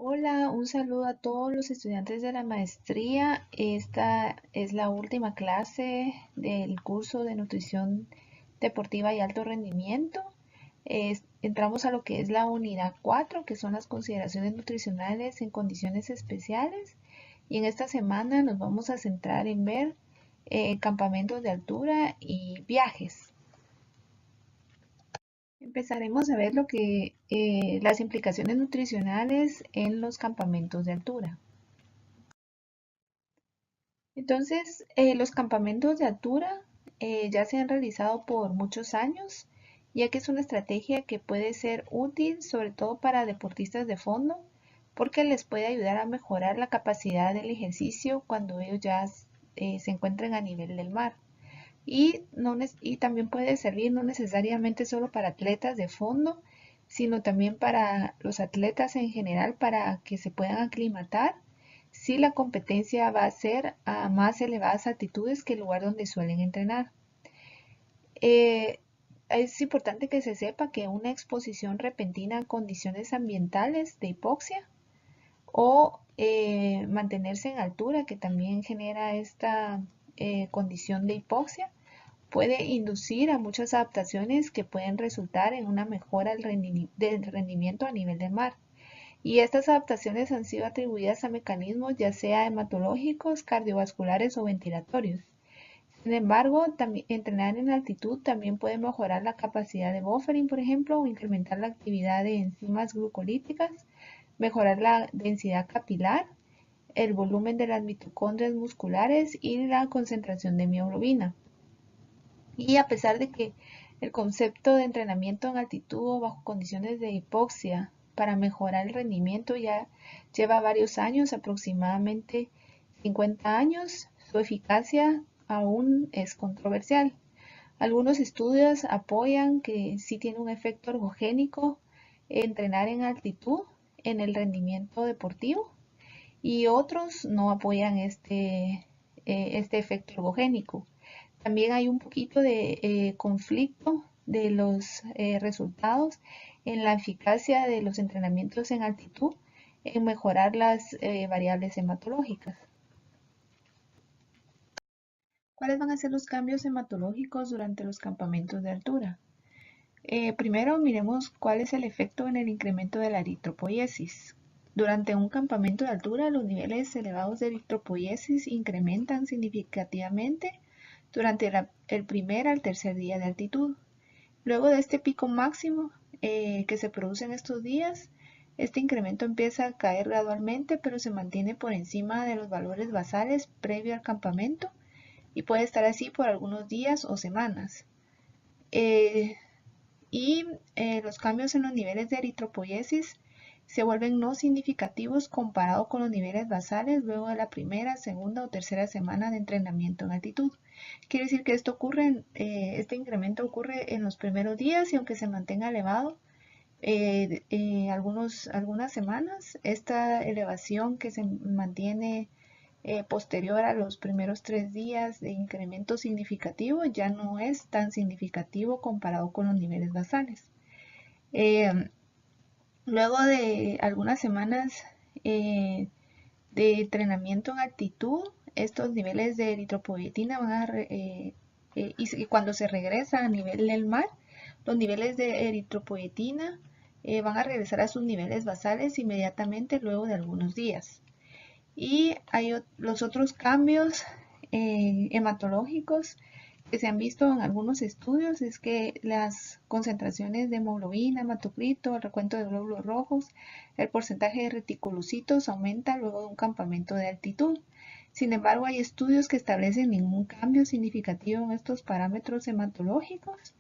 Hola, un saludo a todos los estudiantes de la maestría. Esta es la última clase del curso de nutrición deportiva y alto rendimiento. Entramos a lo que es la unidad 4, que son las consideraciones nutricionales en condiciones especiales. Y en esta semana nos vamos a centrar en ver campamentos de altura y viajes. Empezaremos a ver lo que las implicaciones nutricionales en los campamentos de altura. Entonces, los campamentos de altura ya se han realizado por muchos años, ya que es una estrategia que puede ser útil sobre todo para deportistas de fondo, porque les puede ayudar a mejorar la capacidad del ejercicio cuando ellos ya se encuentran a nivel del mar. Y también puede servir no necesariamente solo para atletas de fondo, sino también para los atletas en general para que se puedan aclimatar si la competencia va a ser a más elevadas altitudes que el lugar donde suelen entrenar. Eh, es importante que se sepa que una exposición repentina a condiciones ambientales de hipoxia o mantenerse en altura, que también genera esta condición de hipoxia, puede inducir a muchas adaptaciones que pueden resultar en una mejora del rendimiento a nivel del mar. Y estas adaptaciones han sido atribuidas a mecanismos ya sea hematológicos, cardiovasculares o ventilatorios. Sin embargo, entrenar en altitud también puede mejorar la capacidad de buffering, por ejemplo, o incrementar la actividad de enzimas glucolíticas, mejorar la densidad capilar, el volumen de las mitocondrias musculares y la concentración de mioglobina. Y a pesar de que el concepto de entrenamiento en altitud o bajo condiciones de hipoxia para mejorar el rendimiento ya lleva varios años, aproximadamente 50 años, su eficacia aún es controversial. Algunos estudios apoyan que sí tiene un efecto ergogénico entrenar en altitud en el rendimiento deportivo y otros no apoyan este efecto ergogénico. También hay un poquito de conflicto de los resultados en la eficacia de los entrenamientos en altitud en mejorar las variables hematológicas. ¿Cuáles van a ser los cambios hematológicos durante los campamentos de altura? Primero miremos cuál es el efecto en el incremento de la eritropoiesis. Durante un campamento de altura, los niveles elevados de eritropoiesis incrementan significativamente durante el primer al tercer día de altitud. Luego de este pico máximo que se produce en estos días, este incremento empieza a caer gradualmente, pero se mantiene por encima de los valores basales previo al campamento y puede estar así por algunos días o semanas. Eh, los cambios en los niveles de eritropoiesis se vuelven no significativos comparado con los niveles basales luego de la primera, segunda o tercera semana de entrenamiento en altitud. Quiere decir que este incremento ocurre en los primeros días y aunque se mantenga elevado algunas semanas, esta elevación que se mantiene posterior a los primeros 3 días de incremento significativo ya no es tan significativo comparado con los niveles basales. Eh, Luego de algunas semanas de entrenamiento en altitud, estos niveles de eritropoyetina y cuando se regresa a nivel del mar, los niveles de eritropoyetina van a regresar a sus niveles basales inmediatamente luego de algunos días. Y hay los otros cambios hematológicos que se han visto en algunos estudios es que las concentraciones de hemoglobina, hematocrito, el recuento de glóbulos rojos, el porcentaje de reticulocitos aumenta luego de un campamento de altitud. Sin embargo, hay estudios que establecen ningún cambio significativo en estos parámetros hematológicos,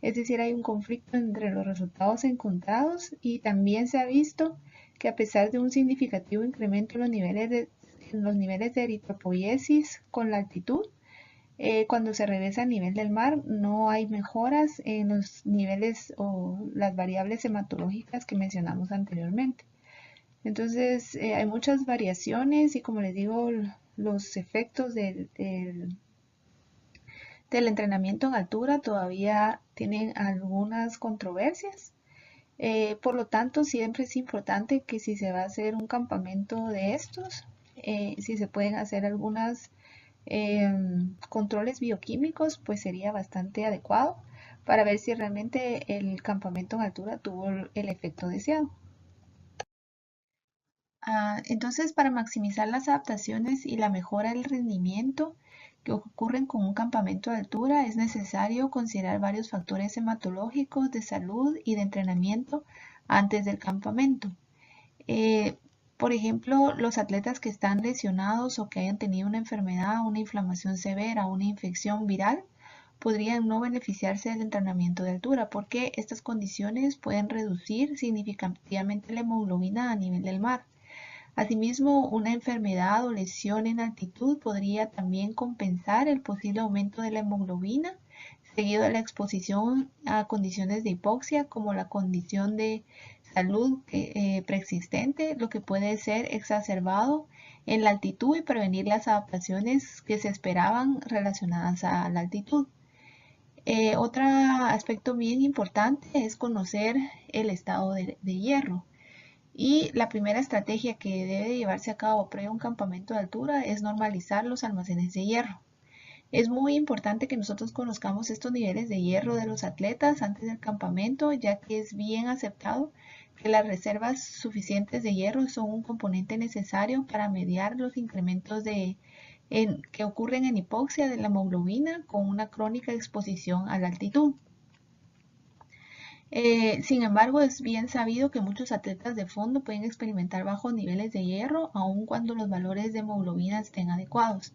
es decir, hay un conflicto entre los resultados encontrados y también se ha visto que a pesar de un significativo incremento en los niveles de eritropoiesis con la altitud, cuando se regresa a nivel del mar no hay mejoras en los niveles o las variables hematológicas que mencionamos anteriormente. Entonces hay muchas variaciones y como les digo, los efectos del entrenamiento en altura todavía tienen algunas controversias. Por lo tanto, siempre es importante que si se va a hacer un campamento de estos, si se pueden hacer algunos controles bioquímicos, pues sería bastante adecuado para ver si realmente el campamento en altura tuvo el efecto deseado. Entonces, para maximizar las adaptaciones y la mejora del rendimiento que ocurren con un campamento de altura, es necesario considerar varios factores hematológicos, de salud y de entrenamiento antes del campamento. Eh, por ejemplo, los atletas que están lesionados o que hayan tenido una enfermedad, una inflamación severa, una infección viral, podrían no beneficiarse del entrenamiento de altura porque estas condiciones pueden reducir significativamente la hemoglobina a nivel del mar. Asimismo, una enfermedad o lesión en altitud podría también compensar el posible aumento de la hemoglobina, seguido de la exposición a condiciones de hipoxia, como la condición de salud preexistente, lo que puede ser exacerbado en la altitud y prevenir las adaptaciones que se esperaban relacionadas a la altitud. Otro aspecto bien importante es conocer el estado de hierro. Y la primera estrategia que debe llevarse a cabo previo a un campamento de altura es normalizar los almacenes de hierro. Es muy importante que nosotros conozcamos estos niveles de hierro de los atletas antes del campamento, ya que es bien aceptado que las reservas suficientes de hierro son un componente necesario para mediar los incrementos que ocurren en hipoxia de la hemoglobina con una crónica exposición a la altitud. Sin embargo, es bien sabido que muchos atletas de fondo pueden experimentar bajos niveles de hierro aun cuando los valores de hemoglobina estén adecuados.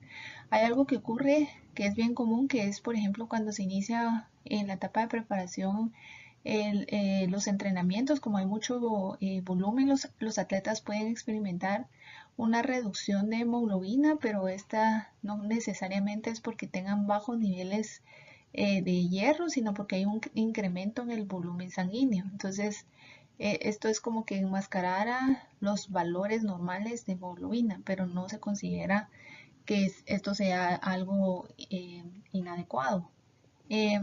Hay algo que ocurre que es bien común, que es, por ejemplo, cuando se inicia en la etapa de preparación los entrenamientos, como hay mucho volumen, los atletas pueden experimentar una reducción de hemoglobina, pero esta no necesariamente es porque tengan bajos niveles de hierro, sino porque hay un incremento en el volumen sanguíneo. Entonces, esto es como que enmascarara los valores normales de hemoglobina, pero no se considera que esto sea algo inadecuado. Eh,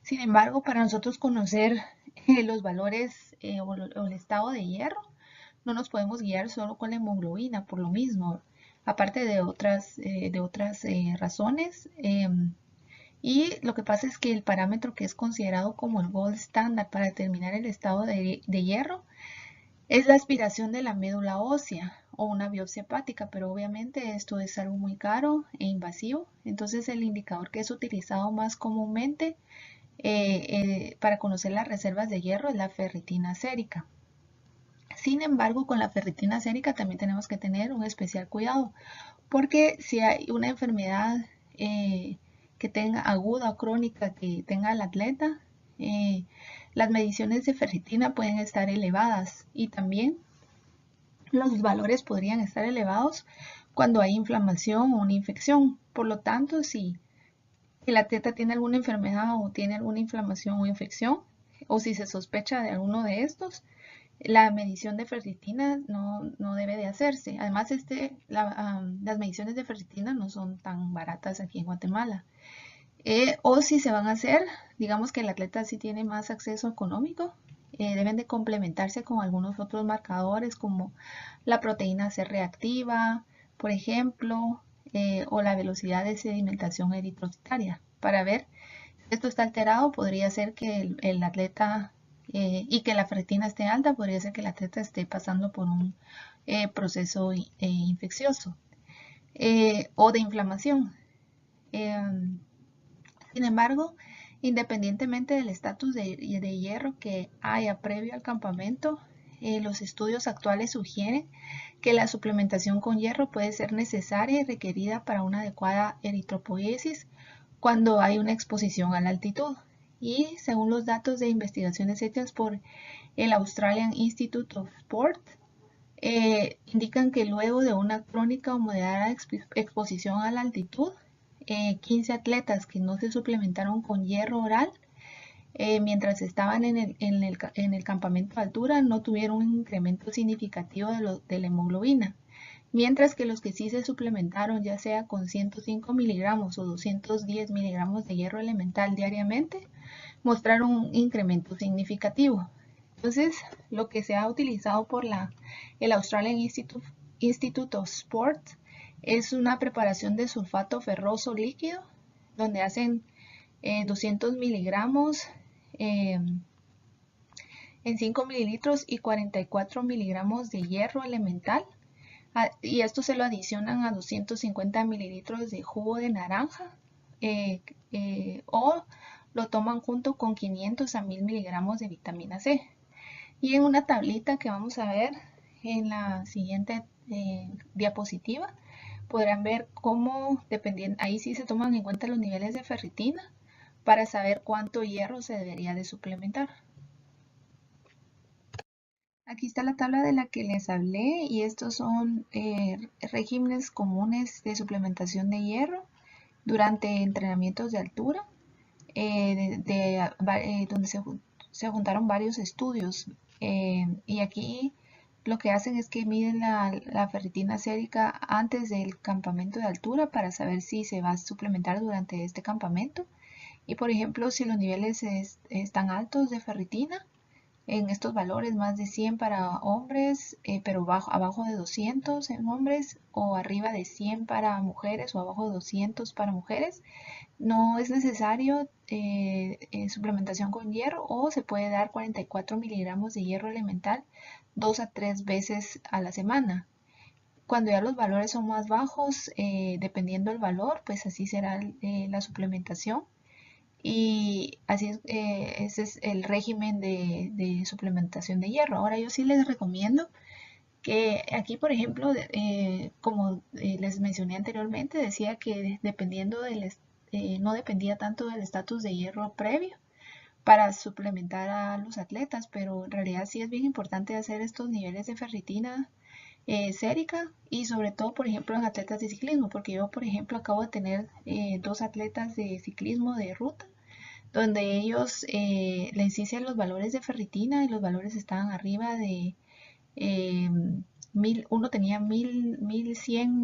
Sin embargo, para nosotros conocer los valores o el estado de hierro, no nos podemos guiar solo con la hemoglobina, por lo mismo, aparte de otras razones. Y lo que pasa es que el parámetro que es considerado como el gold standard para determinar el estado de hierro es la aspiración de la médula ósea o una biopsia hepática, pero obviamente esto es algo muy caro e invasivo. Entonces el indicador que es utilizado más comúnmente para conocer las reservas de hierro es la ferritina sérica. Sin embargo, con la ferritina sérica también tenemos que tener un especial cuidado, porque si hay una enfermedad que tenga aguda o crónica que tenga el atleta, las mediciones de ferritina pueden estar elevadas y también los valores podrían estar elevados cuando hay inflamación o una infección. Por lo tanto, si el atleta tiene alguna enfermedad o tiene alguna inflamación o infección, o si se sospecha de alguno de estos, la medición de ferritina no debe de hacerse. Además, las mediciones de ferritina no son tan baratas aquí en Guatemala. O si se van a hacer, digamos que el atleta sí tiene más acceso económico, deben de complementarse con algunos otros marcadores como la proteína C reactiva, por ejemplo, o la velocidad de sedimentación eritrocitaria. Para ver si esto está alterado, podría ser que el atleta y que la ferritina esté alta, podría ser que el atleta esté pasando por un proceso infeccioso o de inflamación. Sin embargo, independientemente del estatus de hierro que haya previo al campamento, los estudios actuales sugieren que la suplementación con hierro puede ser necesaria y requerida para una adecuada eritropoiesis cuando hay una exposición a la altitud. Y según los datos de investigaciones hechas por el Australian Institute of Sport, indican que luego de una crónica o moderada exposición a la altitud, 15 atletas que no se suplementaron con hierro oral mientras estaban en el campamento de altura no tuvieron un incremento significativo de la hemoglobina, mientras que los que sí se suplementaron, ya sea con 105 miligramos o 210 miligramos de hierro elemental diariamente, mostraron un incremento significativo. Entonces, lo que se ha utilizado por el Australian Institute of Sport es una preparación de sulfato ferroso líquido, donde hacen 200 miligramos eh, en 5 mililitros y 44 miligramos de hierro elemental. Y esto se lo adicionan a 250 mililitros de jugo de naranja o lo toman junto con 500 a 1000 miligramos de vitamina C. Y en una tablita que vamos a ver en la siguiente diapositiva, podrán ver cómo, dependiendo, ahí sí se toman en cuenta los niveles de ferritina para saber cuánto hierro se debería de suplementar. Aquí está la tabla de la que les hablé y estos son regímenes comunes de suplementación de hierro durante entrenamientos de altura, donde se juntaron varios estudios. Y aquí lo que hacen es que miden la ferritina sérica antes del campamento de altura para saber si se va a suplementar durante este campamento. Y por ejemplo, si los niveles están altos de ferritina, en estos valores, más de 100 para hombres, pero abajo de 200 en hombres, o arriba de 100 para mujeres, o abajo de 200 para mujeres, no es necesario suplementación con hierro, o se puede dar 44 miligramos de hierro elemental 2 a 3 veces a la semana. Cuando ya los valores son más bajos, dependiendo del valor, pues así será la suplementación. Y así ese es el régimen de suplementación de hierro. Ahora yo sí les recomiendo que aquí, por ejemplo, como les mencioné anteriormente, decía que dependiendo no dependía tanto del estatus de hierro previo para suplementar a los atletas, pero en realidad sí es bien importante hacer estos niveles de ferritina sérica y sobre todo, por ejemplo, en atletas de ciclismo, porque yo, por ejemplo, acabo de tener dos atletas de ciclismo de ruta donde ellos les hice los valores de ferritina y los valores estaban arriba de eh, uno tenía 1100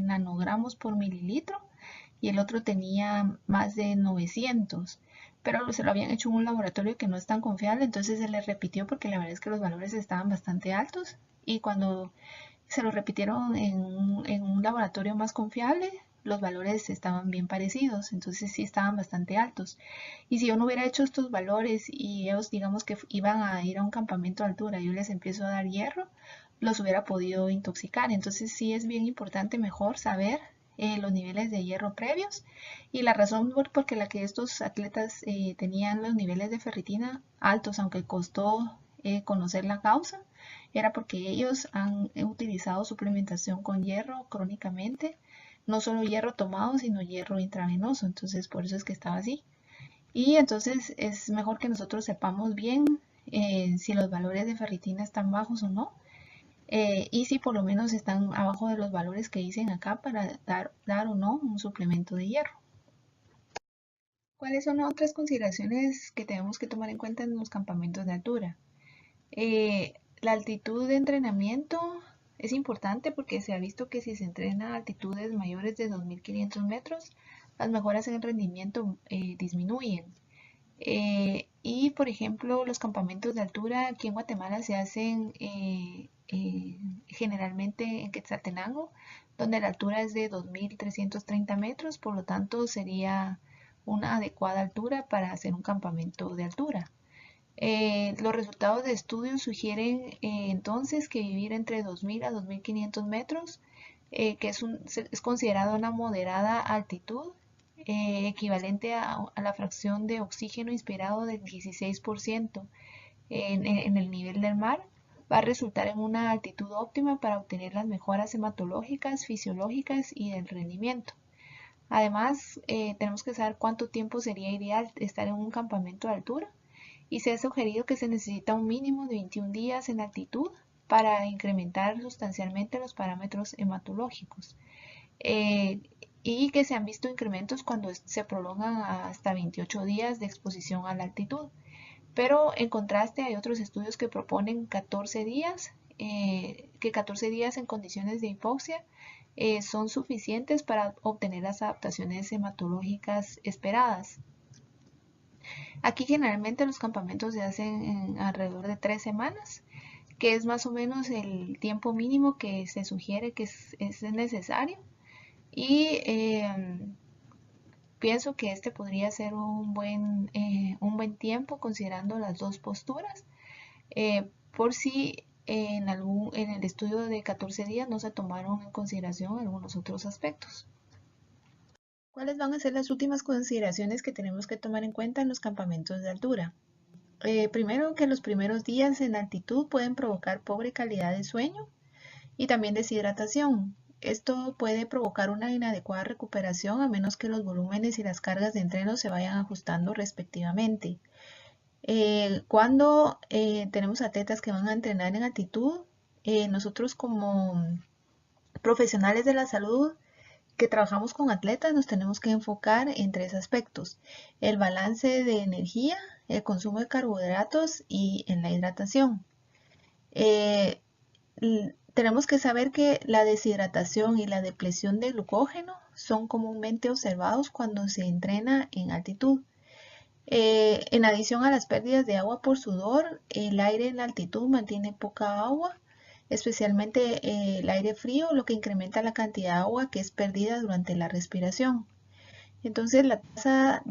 nanogramos por mililitro y el otro tenía más de 900, pero se lo habían hecho en un laboratorio que no es tan confiable, entonces se les repitió porque la verdad es que los valores estaban bastante altos y cuando se lo repitieron en un laboratorio más confiable, los valores estaban bien parecidos, entonces sí estaban bastante altos. Y si yo no hubiera hecho estos valores y ellos digamos que iban a ir a un campamento de altura y yo les empiezo a dar hierro, los hubiera podido intoxicar. Entonces sí es bien importante mejor saber los niveles de hierro previos y la razón por la que estos atletas tenían los niveles de ferritina altos, aunque costó conocer la causa, era porque ellos han utilizado suplementación con hierro crónicamente, no solo hierro tomado, sino hierro intravenoso, entonces por eso es que estaba así. Y entonces es mejor que nosotros sepamos bien si los valores de ferritina están bajos o no, y si por lo menos están abajo de los valores que dicen acá para dar o no un suplemento de hierro. ¿Cuáles son otras consideraciones que tenemos que tomar en cuenta en los campamentos de altura? La altitud de entrenamiento es importante porque se ha visto que si se entrena a altitudes mayores de 2500 metros, las mejoras en el rendimiento disminuyen. Y por ejemplo, los campamentos de altura aquí en Guatemala se hacen generalmente en Quetzaltenango, donde la altura es de 2330 metros, por lo tanto sería una adecuada altura para hacer un campamento de altura. Los resultados de estudios sugieren entonces que vivir entre 2000 a 2500 metros, que es considerado una moderada altitud, equivalente a la fracción de oxígeno inspirado del 16% en el nivel del mar, va a resultar en una altitud óptima para obtener las mejoras hematológicas, fisiológicas y del rendimiento. Además, tenemos que saber cuánto tiempo sería ideal estar en un campamento de altura y se ha sugerido que se necesita un mínimo de 21 días en altitud para incrementar sustancialmente los parámetros hematológicos y que se han visto incrementos cuando se prolongan hasta 28 días de exposición a la altitud. Pero en contraste hay otros estudios que proponen 14 días, que 14 días en condiciones de hipoxia son suficientes para obtener las adaptaciones hematológicas esperadas. Aquí generalmente los campamentos se hacen en alrededor de 3 semanas, que es más o menos el tiempo mínimo que se sugiere que es necesario. Y pienso que este podría ser un buen tiempo considerando las dos posturas, por si en el estudio de 14 días no se tomaron en consideración algunos otros aspectos. ¿Cuáles van a ser las últimas consideraciones que tenemos que tomar en cuenta en los campamentos de altura? Primero, que los primeros días en altitud pueden provocar pobre calidad de sueño y también deshidratación. Esto puede provocar una inadecuada recuperación a menos que los volúmenes y las cargas de entreno se vayan ajustando respectivamente. Cuando tenemos atletas que van a entrenar en altitud, nosotros como profesionales de la salud que trabajamos con atletas nos tenemos que enfocar en tres aspectos: el balance de energía, el consumo de carbohidratos y en la hidratación. Eh, Tenemos que saber que la deshidratación y la depleción de glucógeno son comúnmente observados cuando se entrena en altitud. En adición a las pérdidas de agua por sudor, el aire en la altitud mantiene poca agua, especialmente el aire frío, lo que incrementa la cantidad de agua que es perdida durante la respiración. Entonces, la tasa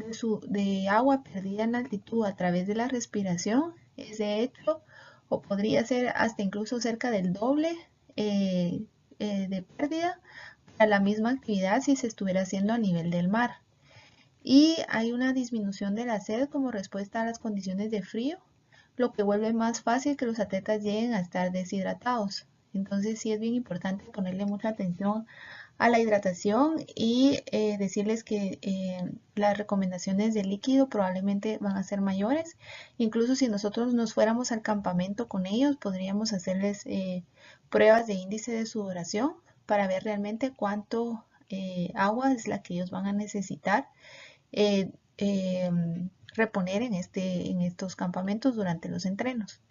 de agua perdida en altitud a través de la respiración es de hecho, o podría ser hasta incluso cerca del doble de pérdida para la misma actividad si se estuviera haciendo a nivel del mar. Y hay una disminución de la sed como respuesta a las condiciones de frío, lo que vuelve más fácil que los atletas lleguen a estar deshidratados. Entonces sí es bien importante ponerle mucha atención a la hidratación y decirles que las recomendaciones de líquido probablemente van a ser mayores. Incluso si nosotros nos fuéramos al campamento con ellos, podríamos hacerles pruebas de índice de sudoración para ver realmente cuánto agua es la que ellos van a necesitar eh, eh, reponer en estos campamentos durante los entrenos.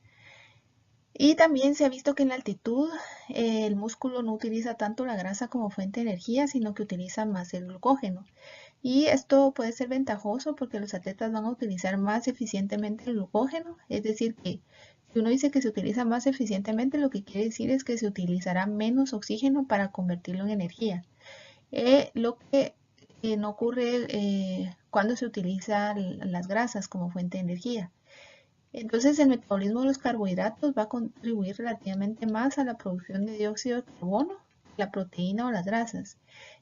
Y también se ha visto que en la altitud el músculo no utiliza tanto la grasa como fuente de energía, sino que utiliza más el glucógeno. Y esto puede ser ventajoso porque los atletas van a utilizar más eficientemente el glucógeno. Es decir, que si uno dice que se utiliza más eficientemente, lo que quiere decir es que se utilizará menos oxígeno para convertirlo en energía. Lo que no ocurre cuando se utilizan las grasas como fuente de energía. Entonces, el metabolismo de los carbohidratos va a contribuir relativamente más a la producción de dióxido de carbono, la proteína o las grasas.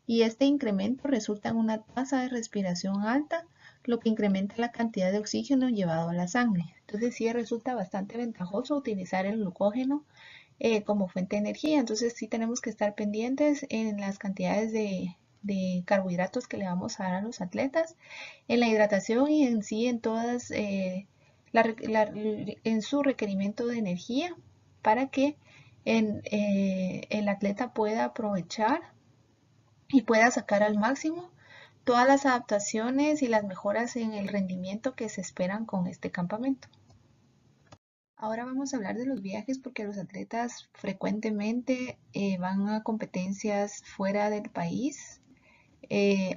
Y este incremento resulta en una tasa de respiración alta, lo que incrementa la cantidad de oxígeno llevado a la sangre. Entonces, sí resulta bastante ventajoso utilizar el glucógeno como fuente de energía. Entonces, sí tenemos que estar pendientes en las cantidades de carbohidratos que le vamos a dar a los atletas, en la hidratación y en sí en todas en su requerimiento de energía para que el atleta pueda aprovechar y pueda sacar al máximo todas las adaptaciones y las mejoras en el rendimiento que se esperan con este campamento. Ahora vamos a hablar de los viajes porque los atletas frecuentemente van a competencias fuera del país.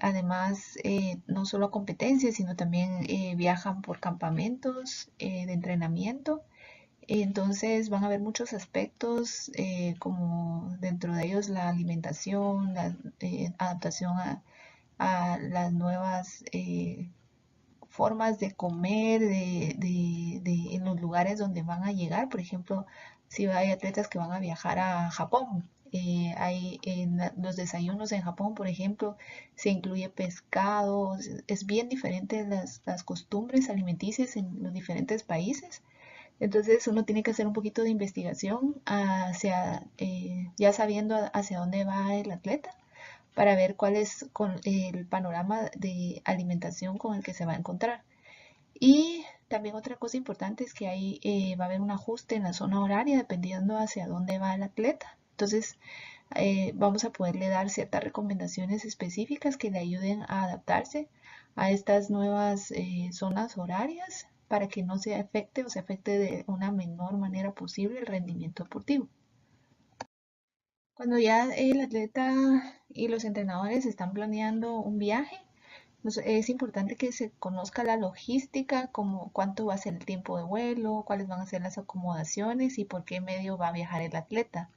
Además, no solo a competencias, sino también viajan por campamentos de entrenamiento. Entonces van a haber muchos aspectos, como dentro de ellos la alimentación, la adaptación a las nuevas formas de comer en los lugares donde van a llegar. Por ejemplo, si hay atletas que van a viajar a Japón, hay en los desayunos en Japón, por ejemplo, se incluye pescado. Es bien diferente las costumbres alimenticias en los diferentes países. Entonces uno tiene que hacer un poquito de investigación ya sabiendo hacia dónde va el atleta para ver cuál es el panorama de alimentación con el que se va a encontrar. Y también otra cosa importante es que va a haber un ajuste en la zona horaria dependiendo hacia dónde va el atleta. Entonces vamos a poderle dar ciertas recomendaciones específicas que le ayuden a adaptarse a estas nuevas zonas horarias para que no se afecte o se afecte de una menor manera posible el rendimiento deportivo. Cuando ya el atleta y los entrenadores están planeando un viaje, Es importante que se conozca la logística, como cuánto va a ser el tiempo de vuelo, cuáles van a ser las acomodaciones y por qué medio va a viajar el atleta.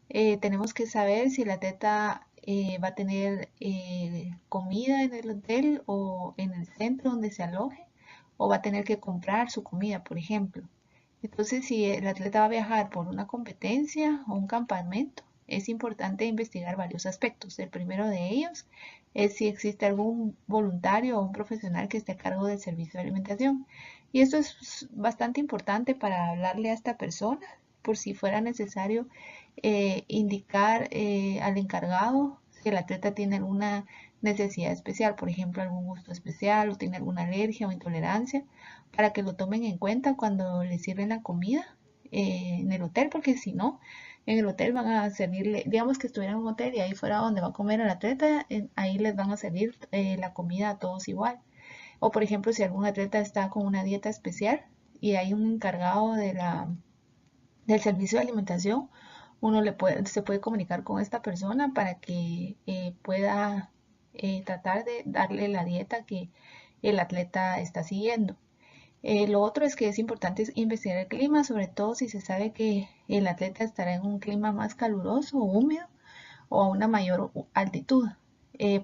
Tenemos que saber si el atleta va a tener comida en el hotel o en el centro donde se aloje, o va a tener que comprar su comida, por ejemplo. Entonces, si el atleta va a viajar por una competencia o un campamento, es importante investigar varios aspectos. El primero de ellos es si existe algún voluntario o un profesional que esté a cargo del servicio de alimentación. Y esto es bastante importante para hablarle a esta persona por si fuera necesario indicar al encargado si el atleta tiene alguna necesidad especial, por ejemplo, algún gusto especial o tiene alguna alergia o intolerancia, para que lo tomen en cuenta cuando le sirven la comida en el hotel, porque si no, en el hotel van a servirle, digamos que estuviera en un hotel y ahí fuera donde va a comer el atleta, ahí les van a servir la comida a todos igual. O por ejemplo, si algún atleta está con una dieta especial y hay un encargado del servicio de alimentación, se puede comunicar con esta persona para que pueda tratar de darle la dieta que el atleta está siguiendo. Lo otro es que es importante investigar el clima, sobre todo si se sabe que el atleta estará en un clima más caluroso o húmedo o a una mayor altitud.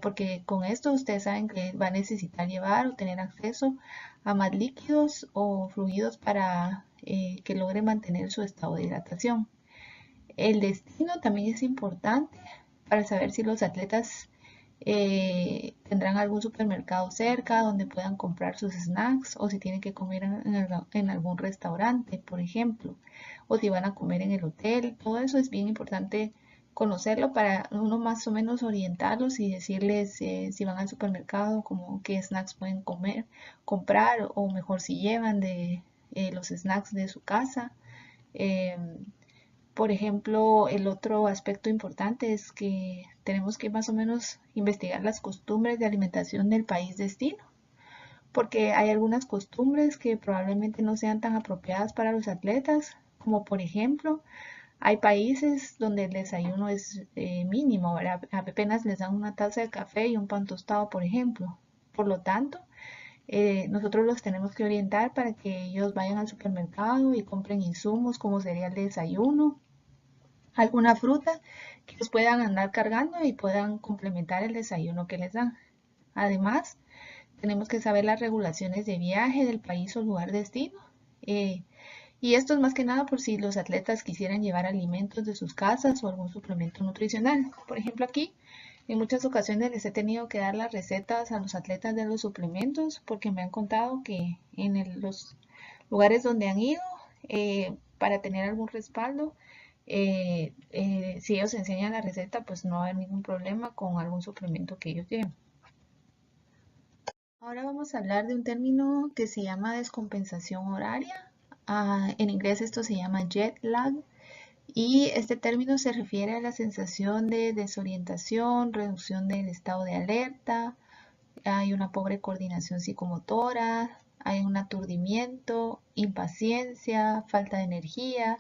Porque con esto ustedes saben que va a necesitar llevar o tener acceso a más líquidos o fluidos para que logre mantener su estado de hidratación. El destino también es importante para saber si los atletas tendrán algún supermercado cerca donde puedan comprar sus snacks o si tienen que comer en algún restaurante, por ejemplo, o si van a comer en el hotel. Todo eso es bien importante conocerlo para uno más o menos orientarlos y decirles si van al supermercado, como qué snacks pueden comer, comprar o mejor si llevan de los snacks de su casa. Eh, por ejemplo, el otro aspecto importante es que tenemos que más o menos investigar las costumbres de alimentación del país destino, porque hay algunas costumbres que probablemente no sean tan apropiadas para los atletas, como por ejemplo, hay países donde el desayuno es mínimo, ¿verdad? Apenas les dan una taza de café y un pan tostado, por ejemplo. Por lo tanto, nosotros los tenemos que orientar para que ellos vayan al supermercado y compren insumos como sería el desayuno, alguna fruta que los puedan andar cargando y puedan complementar el desayuno que les dan. Además, tenemos que saber las regulaciones de viaje del país o lugar destino. Eh, y esto es más que nada por si los atletas quisieran llevar alimentos de sus casas o algún suplemento nutricional. Por ejemplo, aquí en muchas ocasiones les he tenido que dar las recetas a los atletas de los suplementos porque me han contado que en los lugares donde han ido para tener algún respaldo, si ellos enseñan la receta, pues no hay ningún problema con algún suplemento que ellos lleven. Ahora vamos a hablar de un término que se llama descompensación horaria. En inglés esto se llama jet lag y este término se refiere a la sensación de desorientación, reducción del estado de alerta, hay una pobre coordinación psicomotora, hay un aturdimiento, impaciencia, falta de energía,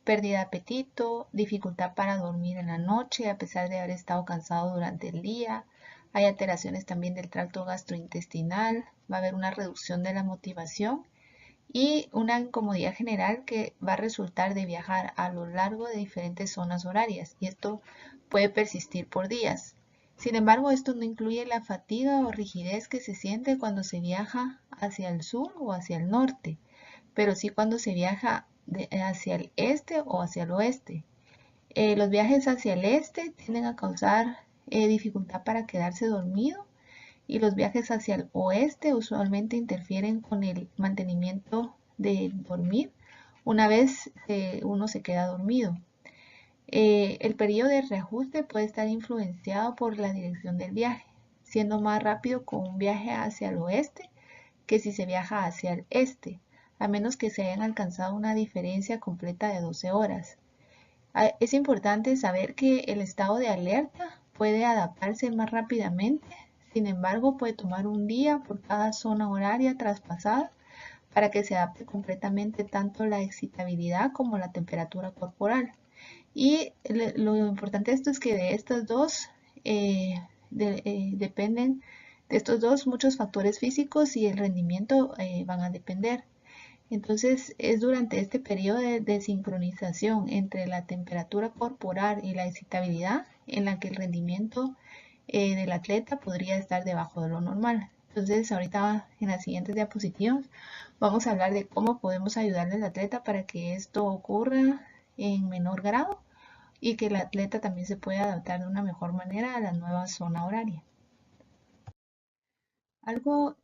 pérdida de apetito, dificultad para dormir en la noche a pesar de haber estado cansado durante el día. Hay alteraciones también del tracto gastrointestinal, va a haber una reducción de la motivación y una incomodidad general que va a resultar de viajar a lo largo de diferentes zonas horarias y esto puede persistir por días. Sin embargo, esto no incluye la fatiga o rigidez que se siente cuando se viaja hacia el sur o hacia el norte, pero sí cuando se viaja hacia el este o hacia el oeste. Los viajes hacia el este tienden a causar dificultad para quedarse dormido y los viajes hacia el oeste usualmente interfieren con el mantenimiento de dormir una vez uno se queda dormido. El periodo de reajuste puede estar influenciado por la dirección del viaje, siendo más rápido con un viaje hacia el oeste que si se viaja hacia el este, a menos que se hayan alcanzado una diferencia completa de 12 horas. Es importante saber que el estado de alerta puede adaptarse más rápidamente, sin embargo puede tomar un día por cada zona horaria traspasada para que se adapte completamente tanto la excitabilidad como la temperatura corporal. Y lo importante de esto es que de estas dos dependen De estos dos, muchos factores físicos y el rendimiento van a depender. Entonces, es durante este periodo de sincronización entre la temperatura corporal y la excitabilidad en la que el rendimiento del atleta podría estar debajo de lo normal. Entonces, ahorita en las siguientes diapositivas vamos a hablar de cómo podemos ayudarle al atleta para que esto ocurra en menor grado y que el atleta también se pueda adaptar de una mejor manera a la nueva zona horaria. Algo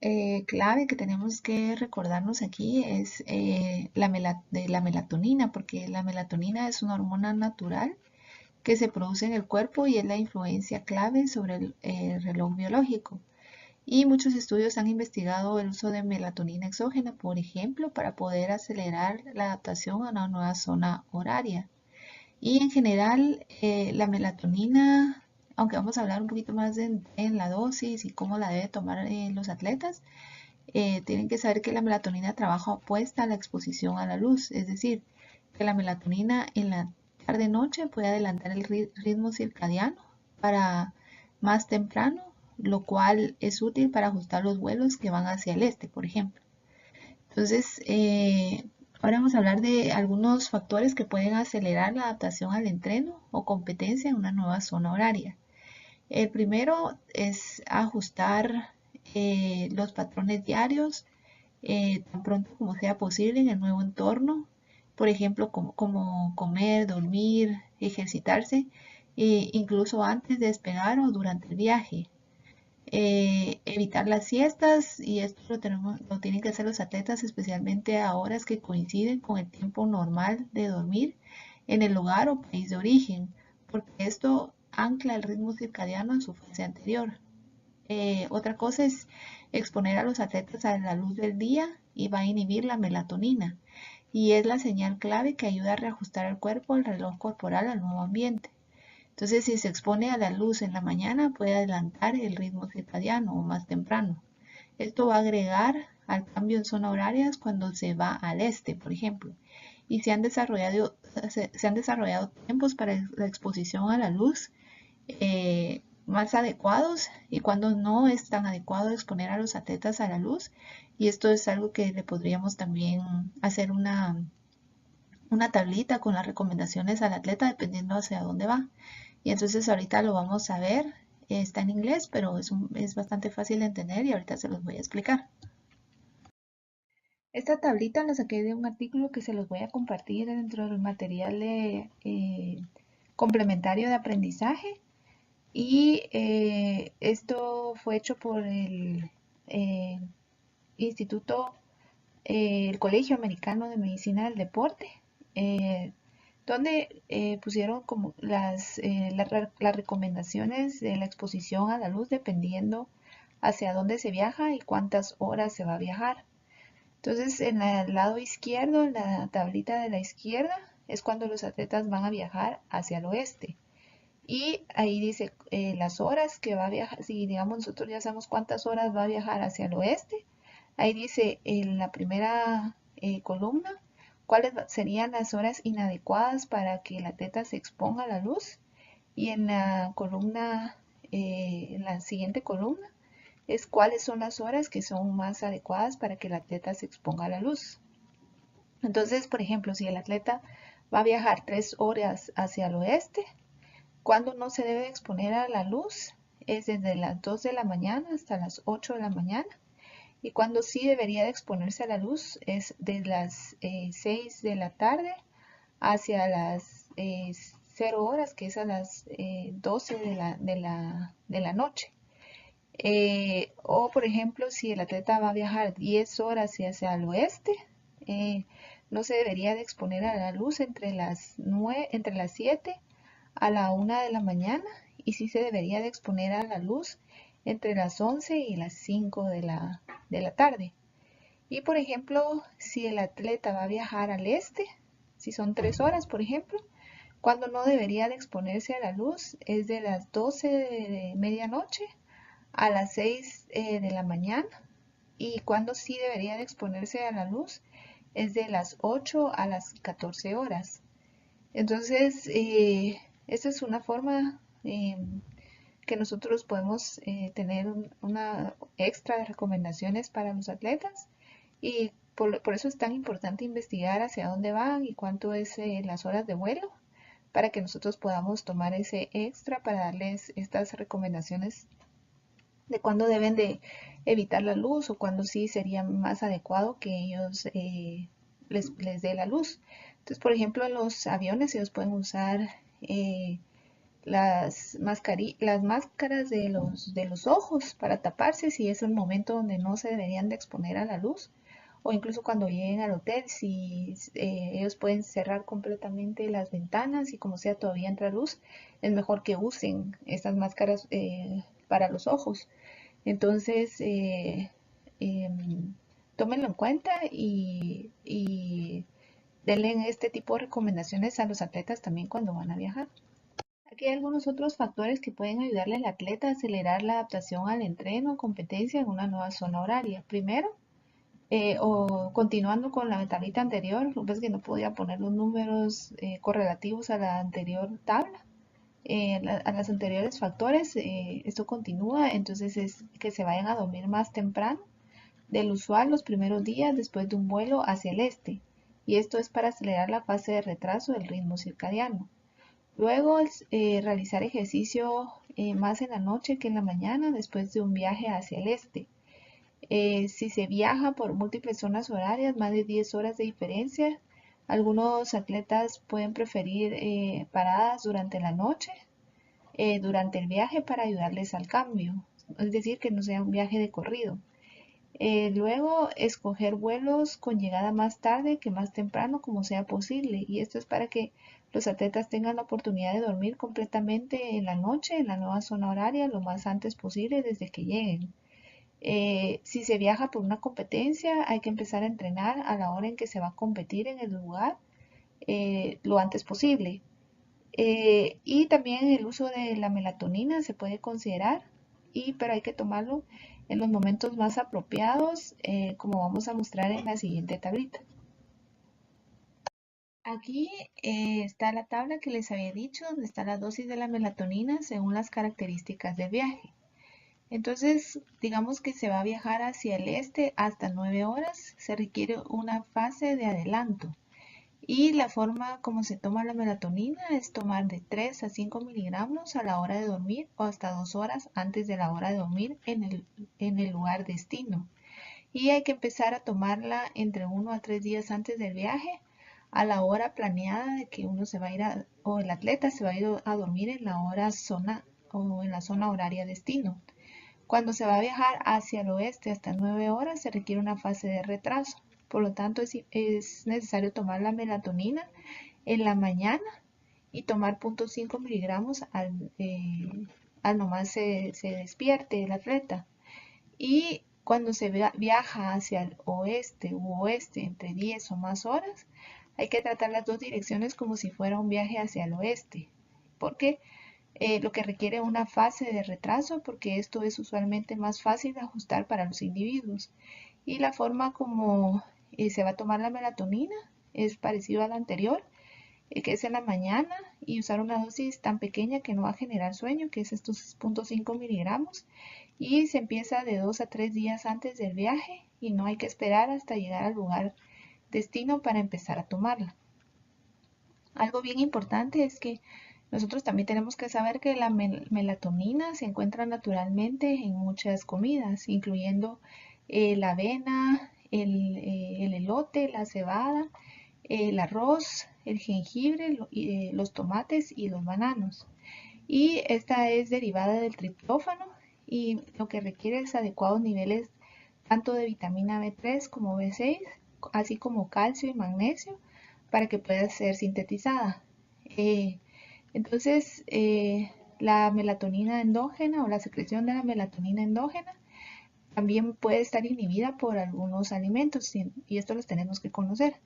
clave que tenemos que recordarnos aquí es de la melatonina, porque la melatonina es una hormona natural que se produce en el cuerpo y es la influencia clave sobre el reloj biológico. Y muchos estudios han investigado el uso de melatonina exógena, por ejemplo, para poder acelerar la adaptación a una nueva zona horaria. Y en general, la melatonina, aunque vamos a hablar un poquito más en la dosis y cómo la debe tomar los atletas, tienen que saber que la melatonina trabaja opuesta a la exposición a la luz, es decir, que la melatonina en la tarde-noche puede adelantar el ritmo circadiano para más temprano, lo cual es útil para ajustar los vuelos que van hacia el este, por ejemplo. Entonces, ahora vamos a hablar de algunos factores que pueden acelerar la adaptación al entreno o competencia en una nueva zona horaria. El primero es ajustar los patrones diarios tan pronto como sea posible en el nuevo entorno. Por ejemplo, como comer, dormir, ejercitarse, incluso antes de despegar o durante el viaje. Evitar las siestas, y esto lo tienen que hacer los atletas, especialmente a horas que coinciden con el tiempo normal de dormir en el lugar o país de origen, porque esto ancla el ritmo circadiano en su fase anterior. Otra cosa es exponer a los atletas a la luz del día y va a inhibir la melatonina, y es la señal clave que ayuda a reajustar el cuerpo, el reloj corporal al nuevo ambiente. Entonces, si se expone a la luz en la mañana, puede adelantar el ritmo circadiano o más temprano. Esto va a agregar al cambio en zona horarias cuando se va al este, por ejemplo. Y se han desarrollado tiempos para la exposición a la luz más adecuados y cuando no es tan adecuado exponer a los atletas a la luz. Y esto es algo que le podríamos también hacer una tablita con las recomendaciones al atleta dependiendo hacia dónde va. Y entonces ahorita lo vamos a ver. Está en inglés, pero es bastante fácil de entender y ahorita se los voy a explicar. Esta tablita la saqué de un artículo que se los voy a compartir dentro del material complementario de aprendizaje. Y esto fue hecho por el eh, Instituto, el Colegio Americano de Medicina del Deporte, eh, donde pusieron como las recomendaciones de la exposición a la luz dependiendo hacia dónde se viaja y cuántas horas se va a viajar. Entonces, en el lado izquierdo, en la tablita de la izquierda, es cuando los atletas van a viajar hacia el oeste. Y ahí dice las horas que va a viajar. Si digamos nosotros ya sabemos cuántas horas va a viajar hacia el oeste, ahí dice en la primera columna cuáles serían las horas inadecuadas para que el atleta se exponga a la luz. Y en la columna, en la siguiente columna, es cuáles son las horas que son más adecuadas para que el atleta se exponga a la luz. Entonces, por ejemplo, si el atleta va a viajar 3 horas hacia el oeste, cuando no se debe exponer a la luz es desde las 2 de la mañana hasta las 8 de la mañana. Y cuando sí debería de exponerse a la luz es de las 6 de la tarde hacia las 0 horas, que es a las 12 de la noche. O por ejemplo, si el atleta va a viajar 10 horas hacia el oeste, no se debería de exponer a la luz entre las 7 a la 1 de la mañana, y sí se debería de exponer a la luz entre las 11 y las 5 de la tarde. Y por ejemplo, si el atleta va a viajar al este, si son 3 horas, por ejemplo, cuando no debería de exponerse a la luz es de las 12 de medianoche a las 6 de la mañana, y cuando sí debería de exponerse a la luz es de las 8 a las 14 horas. Entonces, esta es una forma que que nosotros podemos tener una extra de recomendaciones para los atletas y por eso es tan importante investigar hacia dónde van y cuánto es las horas de vuelo para que nosotros podamos tomar ese extra para darles estas recomendaciones de cuándo deben de evitar la luz o cuándo sí sería más adecuado que ellos les dé la luz. Entonces, por ejemplo, en los aviones ellos pueden usar las máscaras de los ojos para taparse si es un momento donde no se deberían de exponer a la luz. O incluso cuando lleguen al hotel, si ellos pueden cerrar completamente las ventanas y como sea todavía entra luz, es mejor que usen estas máscaras para los ojos. Entonces, tómenlo en cuenta y denle este tipo de recomendaciones a los atletas también cuando van a viajar. Aquí hay algunos otros factores que pueden ayudarle al atleta a acelerar la adaptación al entreno o competencia en una nueva zona horaria. Primero, o continuando con la tablita anterior, lo que pasa es que no podía poner los números correlativos a la anterior tabla, a los anteriores factores, esto continúa, entonces es que se vayan a dormir más temprano del usual los primeros días después de un vuelo hacia el este, y esto es para acelerar la fase de retraso del ritmo circadiano. Luego, realizar ejercicio más en la noche que en la mañana después de un viaje hacia el este. Si se viaja por múltiples zonas horarias, más de 10 horas de diferencia, algunos atletas pueden preferir paradas durante la noche, durante el viaje para ayudarles al cambio, es decir, que no sea un viaje de corrido. Luego, escoger vuelos con llegada más tarde que más temprano como sea posible. Y esto es para que los atletas tengan la oportunidad de dormir completamente en la noche, en la nueva zona horaria, lo más antes posible desde que lleguen. Si se viaja por una competencia, hay que empezar a entrenar a la hora en que se va a competir en el lugar lo antes posible. Y también el uso de la melatonina se puede considerar, pero hay que tomarlo en los momentos más apropiados, como vamos a mostrar en la siguiente tablita. Aquí está la tabla que les había dicho, donde está la dosis de la melatonina según las características del viaje. Entonces, digamos que se va a viajar hacia el este hasta 9 horas, se requiere una fase de adelanto. Y la forma como se toma la melatonina es tomar de 3 a 5 miligramos a la hora de dormir o hasta 2 horas antes de la hora de dormir en el lugar destino. Y hay que empezar a tomarla entre 1 a 3 días antes del viaje a la hora planeada de que uno se va a ir o el atleta se va a ir a dormir en la hora zona o en la zona horaria destino. Cuando se va a viajar hacia el oeste hasta 9 horas se requiere una fase de retraso. Por lo tanto, es necesario tomar la melatonina en la mañana y tomar 0.5 miligramos al nomás se despierte el atleta. Y cuando se viaja hacia el oeste u oeste entre 10 o más horas, hay que tratar las dos direcciones como si fuera un viaje hacia el oeste, porque lo que requiere una fase de retraso, porque esto es usualmente más fácil de ajustar para los individuos. Y la forma como se va a tomar la melatonina es parecido a la anterior, que es en la mañana y usar una dosis tan pequeña que no va a generar sueño, que es estos 0.5 miligramos. Y se empieza de 2 a 3 días antes del viaje y no hay que esperar hasta llegar al lugar destino para empezar a tomarla. Algo bien importante es que nosotros también tenemos que saber que la melatonina se encuentra naturalmente en muchas comidas, incluyendo la avena, el elote, la cebada, el arroz, el jengibre, los tomates y los bananos. Y esta es derivada del triptófano y lo que requiere es adecuados niveles tanto de vitamina B3 como B6, así como calcio y magnesio, para que pueda ser sintetizada. Entonces, la melatonina endógena o la secreción de la melatonina endógena también puede estar inhibida por algunos alimentos y esto los tenemos que conocer.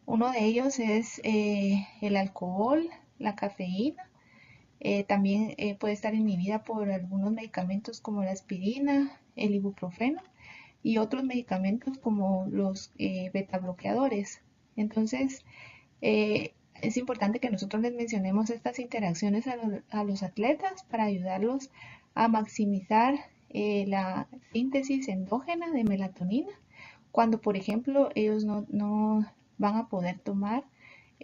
Uno de ellos es el alcohol, la cafeína. También puede estar inhibida por algunos medicamentos como la aspirina, el ibuprofeno y otros medicamentos como los beta bloqueadores. Entonces, es importante que nosotros les mencionemos estas interacciones a los atletas para ayudarlos a maximizar la síntesis endógena de melatonina cuando, por ejemplo, ellos no van a poder tomar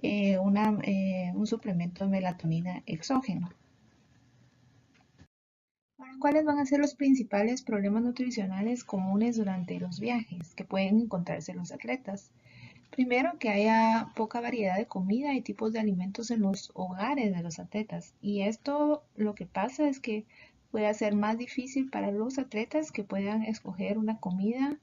un suplemento de melatonina exógeno. Ahora, ¿cuáles van a ser los principales problemas nutricionales comunes durante los viajes que pueden encontrarse los atletas? Primero, que haya poca variedad de comida y tipos de alimentos en los hogares de los atletas. Y esto lo que pasa es que puede ser más difícil para los atletas que puedan escoger una comida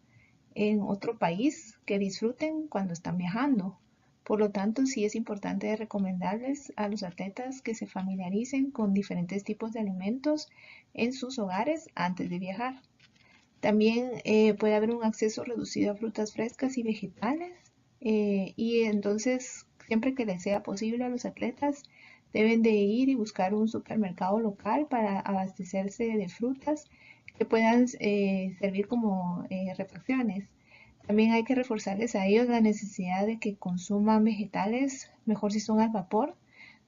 en otro país que disfruten cuando están viajando. Por lo tanto, sí es importante recomendarles a los atletas que se familiaricen con diferentes tipos de alimentos en sus hogares antes de viajar. También puede haber un acceso reducido a frutas frescas y vegetales y entonces siempre que les sea posible a los atletas deben de ir y buscar un supermercado local para abastecerse de frutas que puedan servir como refacciones. También hay que reforzarles a ellos la necesidad de que consuman vegetales, mejor si son al vapor,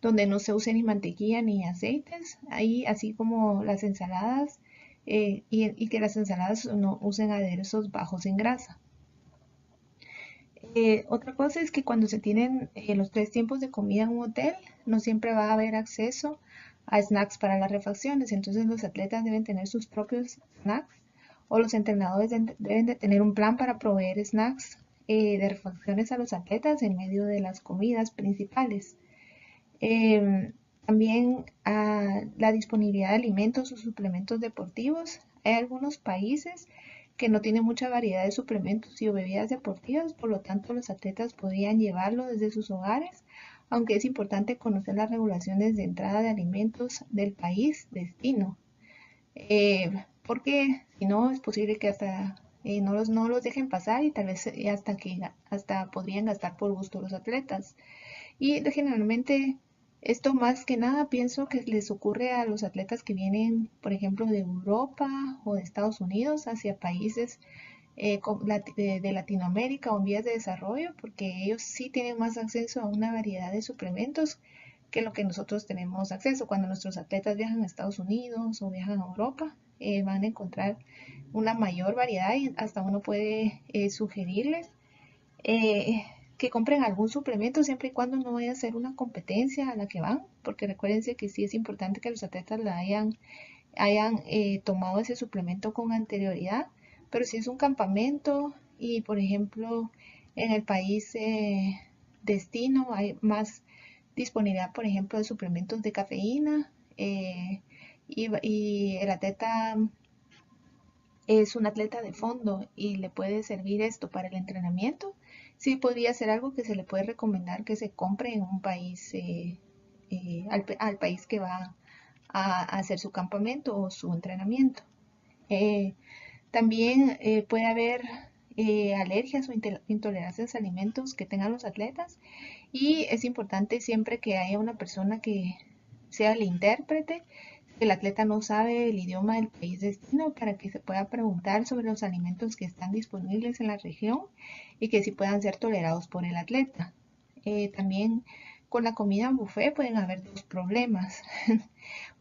donde no se use ni mantequilla ni aceites, ahí así como las ensaladas y que las ensaladas no usen aderezos bajos en grasa. Otra cosa es que cuando se tienen los 3 tiempos de comida en un hotel, no siempre va a haber acceso a snacks para las refacciones, entonces los atletas deben tener sus propios snacks o los entrenadores deben de tener un plan para proveer snacks de refacciones a los atletas en medio de las comidas principales. También la disponibilidad de alimentos o suplementos deportivos. Hay algunos países que no tienen mucha variedad de suplementos y o bebidas deportivas, por lo tanto los atletas podrían llevarlo desde sus hogares, aunque es importante conocer las regulaciones de entrada de alimentos del país destino, porque si no es posible que hasta no los dejen pasar y tal vez hasta podrían gastar por gusto los atletas. Y generalmente esto más que nada pienso que les ocurre a los atletas que vienen, por ejemplo, de Europa o de Estados Unidos hacia países de Latinoamérica o en vías de desarrollo, porque ellos sí tienen más acceso a una variedad de suplementos que lo que nosotros tenemos acceso. Cuando nuestros atletas viajan a Estados Unidos o viajan a Europa, van a encontrar una mayor variedad y hasta uno puede sugerirles eh, que compren algún suplemento siempre y cuando no vaya a ser una competencia a la que van, porque recuérdense que sí es importante que los atletas hayan tomado ese suplemento con anterioridad, pero si es un campamento y por ejemplo en el país destino hay más disponibilidad, por ejemplo, de suplementos de cafeína y el atleta es un atleta de fondo y le puede servir esto para el entrenamiento, sí podría ser algo que se le puede recomendar que se compre en un país, al país que va a hacer su campamento o su entrenamiento. Eh, También puede haber alergias o intolerancias a alimentos que tengan los atletas y es importante siempre que haya una persona que sea el intérprete. El atleta no sabe el idioma del país destino para que se pueda preguntar sobre los alimentos que están disponibles en la región y que sí puedan ser tolerados por el atleta. También con la comida buffet pueden haber dos problemas.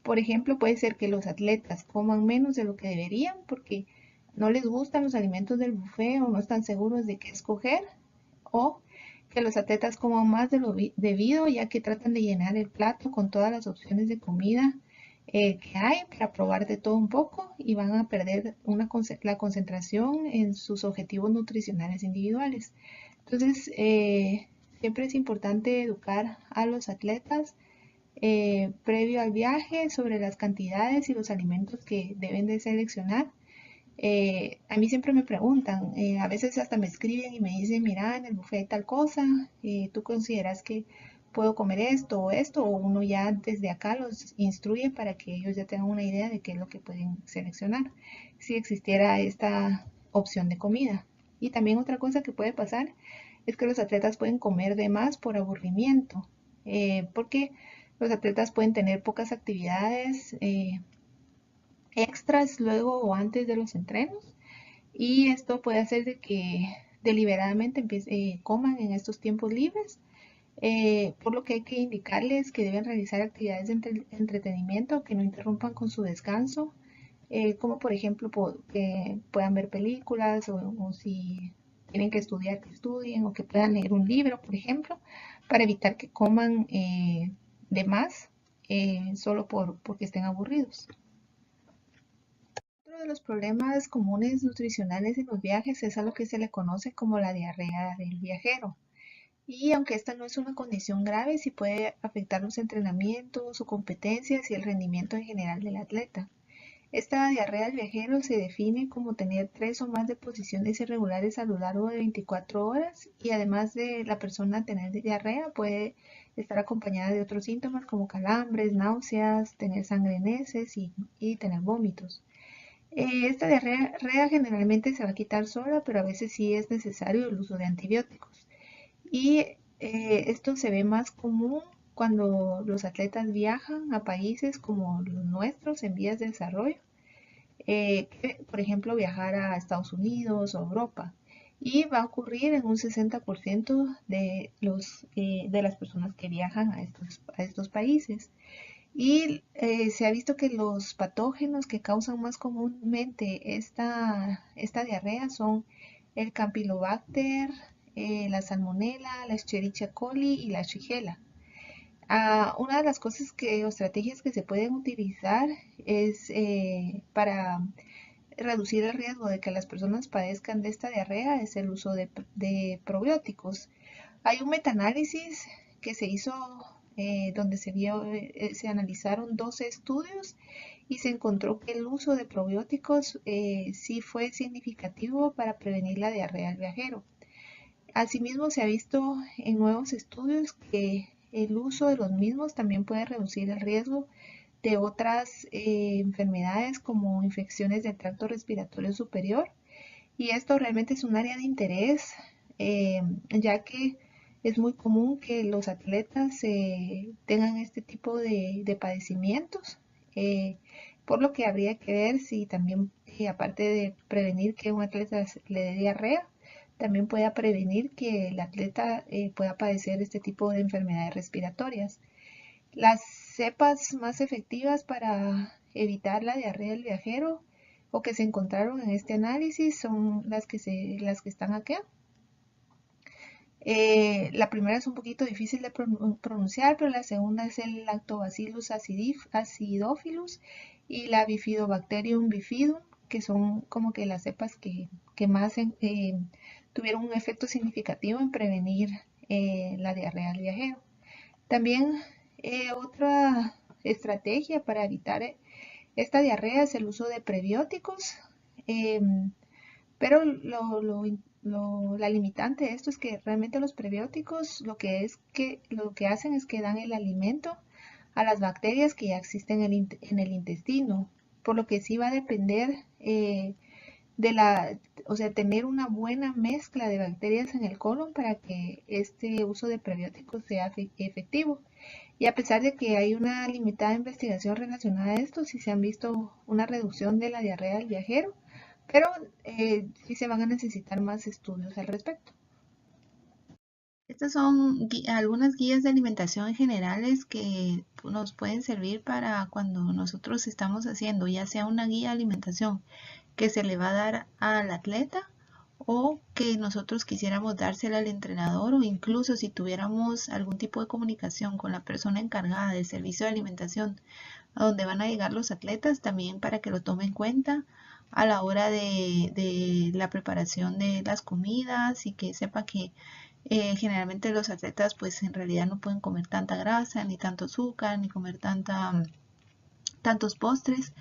Por ejemplo, puede ser que los atletas coman menos de lo que deberían porque no les gustan los alimentos del buffet o no están seguros de qué escoger, o que los atletas coman más de lo debido ya que tratan de llenar el plato con todas las opciones de comida que hay para probar de todo un poco y van a perder la concentración en sus objetivos nutricionales individuales. Entonces, siempre es importante educar a los atletas previo al viaje sobre las cantidades y los alimentos que deben de seleccionar. A mí siempre me preguntan, a veces hasta me escriben y me dicen, mira, en el buffet hay tal cosa, ¿tú consideras que puedo comer esto o esto? O uno ya desde acá los instruye para que ellos ya tengan una idea de qué es lo que pueden seleccionar, si existiera esta opción de comida. Y también otra cosa que puede pasar es que los atletas pueden comer de más por aburrimiento, porque los atletas pueden tener pocas actividades extras luego o antes de los entrenos y esto puede hacer de que deliberadamente coman en estos tiempos libres, por lo que hay que indicarles que deben realizar actividades de entretenimiento que no interrumpan con su descanso como por ejemplo que puedan ver películas o si tienen que estudiar, que estudien o que puedan leer un libro, por ejemplo, para evitar que coman de más solo porque estén aburridos. Otro de los problemas comunes nutricionales en los viajes es a lo que se le conoce como la diarrea del viajero. Y aunque esta no es una condición grave, sí puede afectar los entrenamientos o competencias y el rendimiento en general del atleta. Esta diarrea del viajero se define como tener 3 o más deposiciones irregulares a lo largo de 24 horas y además de la persona tener diarrea puede estar acompañada de otros síntomas como calambres, náuseas, tener sangre en heces y tener vómitos. Esta diarrea generalmente se va a quitar sola, pero a veces sí es necesario el uso de antibióticos. Y esto se ve más común cuando los atletas viajan a países como los nuestros en vías de desarrollo, por ejemplo, viajar a Estados Unidos o Europa. Y va a ocurrir en un 60% de las personas que viajan a estos países. Y se ha visto que los patógenos que causan más comúnmente esta diarrea son el Campylobacter, la Salmonella, la Escherichia coli y la Shigella. Una de las cosas o estrategias que se pueden utilizar es para reducir el riesgo de que las personas padezcan de esta diarrea es el uso de probióticos. Hay un metaanálisis que se hizo donde se analizaron 12 estudios y se encontró que el uso de probióticos sí fue significativo para prevenir la diarrea del viajero. Asimismo, se ha visto en nuevos estudios que el uso de los mismos también puede reducir el riesgo de otras enfermedades como infecciones del tracto respiratorio superior. Y esto realmente es un área de interés, ya que es muy común que los atletas tengan este tipo de padecimientos, eh, por lo que habría que ver si también, aparte de prevenir que un atleta le dé diarrea, también pueda prevenir que el atleta pueda padecer este tipo de enfermedades respiratorias. Las cepas más efectivas para evitar la diarrea del viajero o que se encontraron en este análisis son las que están acá. La primera es un poquito difícil de pronunciar, pero la segunda es el Lactobacillus acidophilus y la Bifidobacterium bifidum, que son como que las cepas que más tuvieron un efecto significativo en prevenir la diarrea del viajero. También otra estrategia para evitar esta diarrea es el uso de prebióticos, pero la limitante de esto es que realmente los prebióticos lo que hacen es que dan el alimento a las bacterias que ya existen en el intestino, por lo que sí va a depender o sea, tener una buena mezcla de bacterias en el colon para que este uso de prebióticos sea efectivo. Y a pesar de que hay una limitada investigación relacionada a esto, sí se han visto una reducción de la diarrea del viajero, pero sí se van a necesitar más estudios al respecto. Estas son algunas guías de alimentación generales que nos pueden servir para cuando nosotros estamos haciendo, ya sea una guía de alimentación que se le va a dar al atleta o que nosotros quisiéramos dársela al entrenador o incluso si tuviéramos algún tipo de comunicación con la persona encargada del servicio de alimentación a donde van a llegar los atletas, también para que lo tome en cuenta a la hora de la preparación de las comidas y que sepa que generalmente los atletas pues en realidad no pueden comer tanta grasa, ni tanto azúcar, ni comer tantos postres.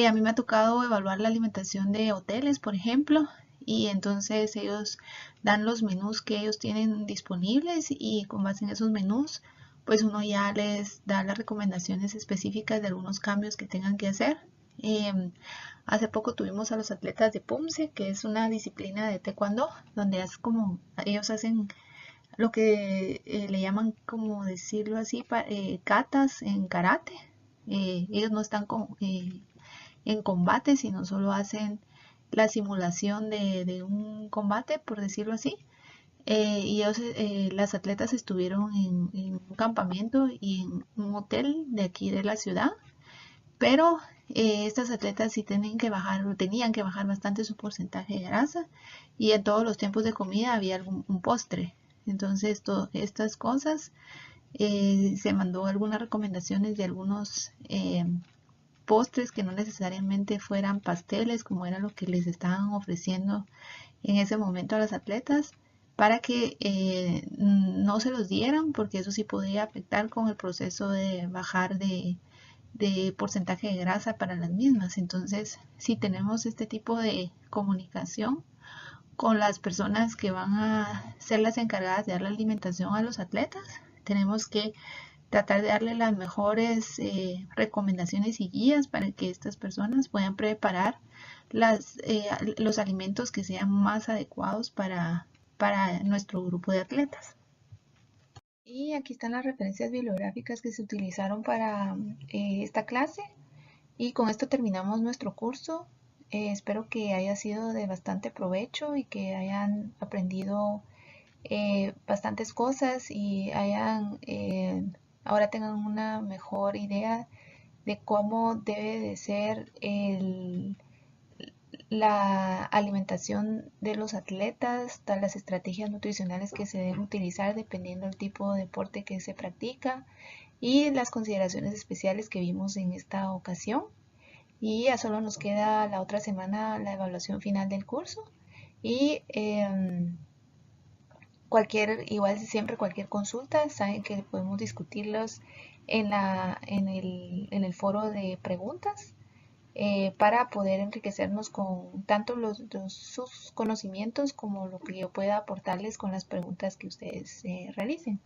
A mí me ha tocado evaluar la alimentación de hoteles, por ejemplo, y entonces ellos dan los menús que ellos tienen disponibles y con base en esos menús, pues uno ya les da las recomendaciones específicas de algunos cambios que tengan que hacer. Hace poco tuvimos a los atletas de PUMSE, que es una disciplina de taekwondo, donde es como ellos hacen lo que le llaman, como decirlo así, katas en karate. Ellos no están en combate, sino solo hacen la simulación de un combate, por decirlo así. Y ellos, las atletas estuvieron en un campamento y en un hotel de aquí de la ciudad. pero estas atletas sí tenían que bajar bastante su porcentaje de grasa, y en todos los tiempos de comida había un postre. Entonces, estas cosas, se mandó algunas recomendaciones de algunos postres que no necesariamente fueran pasteles, como era lo que les estaban ofreciendo en ese momento a las atletas, para que no se los dieran, porque eso sí podría afectar con el proceso de bajar de porcentaje de grasa para las mismas. Entonces, si tenemos este tipo de comunicación con las personas que van a ser las encargadas de dar la alimentación a los atletas, tenemos que tratar de darle las mejores recomendaciones y guías para que estas personas puedan preparar los alimentos que sean más adecuados para nuestro grupo de atletas. Y aquí están las referencias bibliográficas que se utilizaron para esta clase. Y con esto terminamos nuestro curso. Espero que haya sido de bastante provecho y que hayan aprendido bastantes cosas y ahora tengan una mejor idea de cómo debe de ser la alimentación de los atletas, las estrategias nutricionales que se deben utilizar dependiendo del tipo de deporte que se practica y las consideraciones especiales que vimos en esta ocasión. Y ya solo nos queda la otra semana la evaluación final del curso. Y igual siempre cualquier consulta, saben que podemos discutirlos en el foro de preguntas, para poder enriquecernos con tanto sus conocimientos como lo que yo pueda aportarles con las preguntas que ustedes realicen.